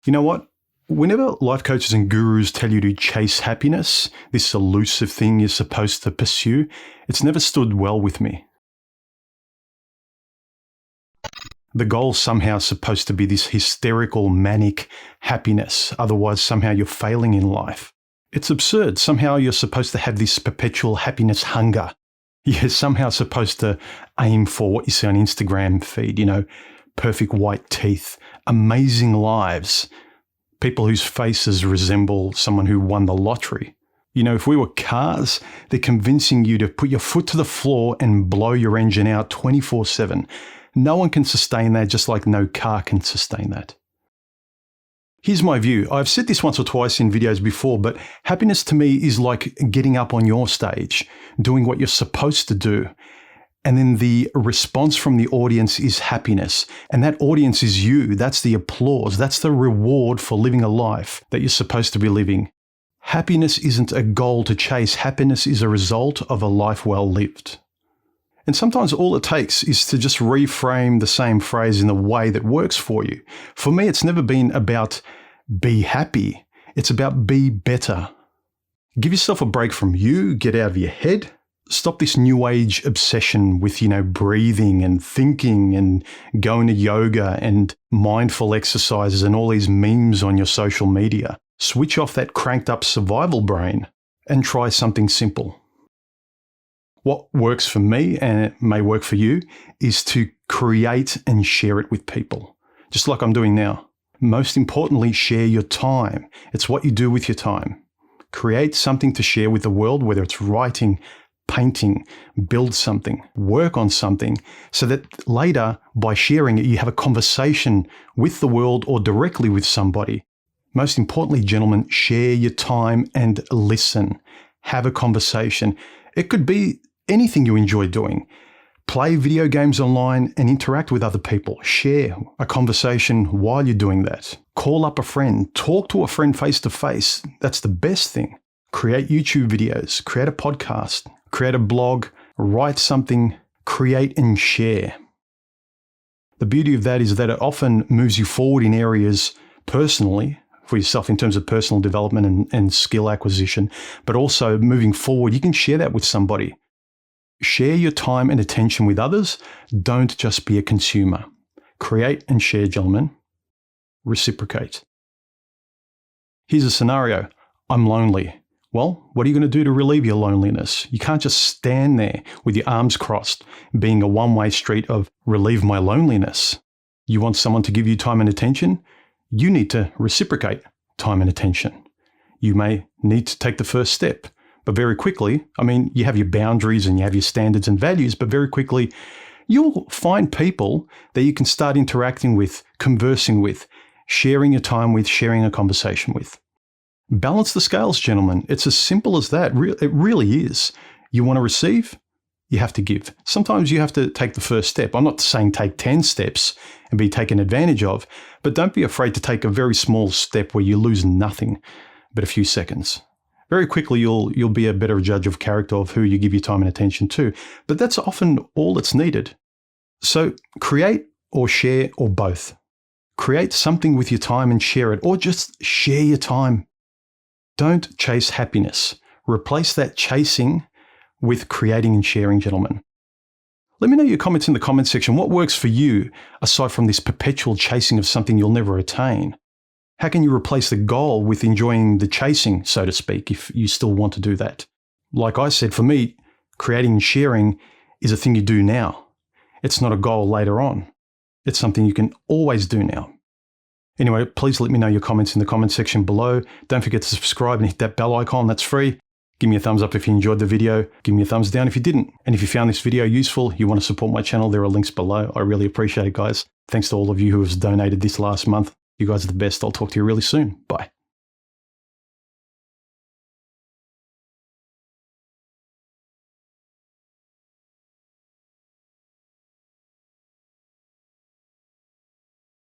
You know what? Whenever life coaches and gurus tell you to chase happiness, this elusive thing you're supposed to pursue, it's never stood well with me. The goal's somehow supposed to be this hysterical, manic happiness, otherwise somehow you're failing in life. It's absurd. Somehow you're supposed to have this perpetual happiness hunger. You're somehow supposed to aim for what you see on Instagram feed, perfect white teeth, amazing lives, people whose faces resemble someone who won the lottery. If we were cars, they're convincing you to put your foot to the floor and blow your engine out 24/7. No one can sustain that, just like no car can sustain that. Here's my view. I've said this once or twice in videos before, but happiness to me is like getting up on your stage, doing what you're supposed to do. And then the response from the audience is happiness. And that audience is you. That's the applause. That's the reward for living a life that you're supposed to be living. Happiness isn't a goal to chase. Happiness is a result of a life well lived. And sometimes all it takes is to just reframe the same phrase in a way that works for you. For me, it's never been about be happy. It's about be better. Give yourself a break from you. Get out of your head. Stop this new age obsession with, breathing and thinking and going to yoga and mindful exercises and all these memes on your social media. Switch off that cranked up survival brain and try something simple. What works for me, and it may work for you, is to create and share it with people, just like I'm doing now. Most importantly, share your time. It's what you do with your time. Create something to share with the world, whether it's writing, painting, build something, work on something, so that later, by sharing it, you have a conversation with the world or directly with somebody. Most importantly, gentlemen, share your time and listen. Have a conversation. It could be anything you enjoy doing. Play video games online and interact with other people. Share a conversation while you're doing that. Call up a friend. Talk to a friend face to face. That's the best thing. Create YouTube videos. Create a podcast. Create a blog. Write something. Create and share. The beauty of that is that it often moves you forward in areas personally for yourself in terms of personal development and skill acquisition, but also moving forward, you can share that with somebody. Share your time and attention with others. Don't just be a consumer. Create and share, gentlemen. Reciprocate. Here's a scenario. I'm lonely. Well, what are you going to do to relieve your loneliness? You can't just stand there with your arms crossed, being a one-way street of relieve my loneliness. You want someone to give you time and attention? You need to reciprocate time and attention. You may need to take the first step. But very quickly, you have your boundaries and you have your standards and values, but very quickly, you'll find people that you can start interacting with, conversing with, sharing your time with, sharing a conversation with. Balance the scales, gentlemen. It's as simple as that. It really is. You want to receive? You have to give. Sometimes you have to take the first step. I'm not saying take 10 steps and be taken advantage of, but don't be afraid to take a very small step where you lose nothing but a few seconds. Very quickly, you'll be a better judge of character of who you give your time and attention to. But that's often all that's needed. So create or share or both. Create something with your time and share it, or just share your time. Don't chase happiness. Replace that chasing with creating and sharing, gentlemen. Let me know your comments in the comment section. What works for you aside from this perpetual chasing of something you'll never attain? How can you replace the goal with enjoying the chasing, so to speak, if you still want to do that? Like I said, for me, creating and sharing is a thing you do now. It's not a goal later on. It's something you can always do now. Anyway, please let me know your comments in the comment section below. Don't forget to subscribe and hit that bell icon. That's free. Give me a thumbs up if you enjoyed the video. Give me a thumbs down if you didn't. And if you found this video useful, you want to support my channel, there are links below. I really appreciate it, guys. Thanks to all of you who have donated this last month. You guys are the best. I'll talk to you really soon. Bye.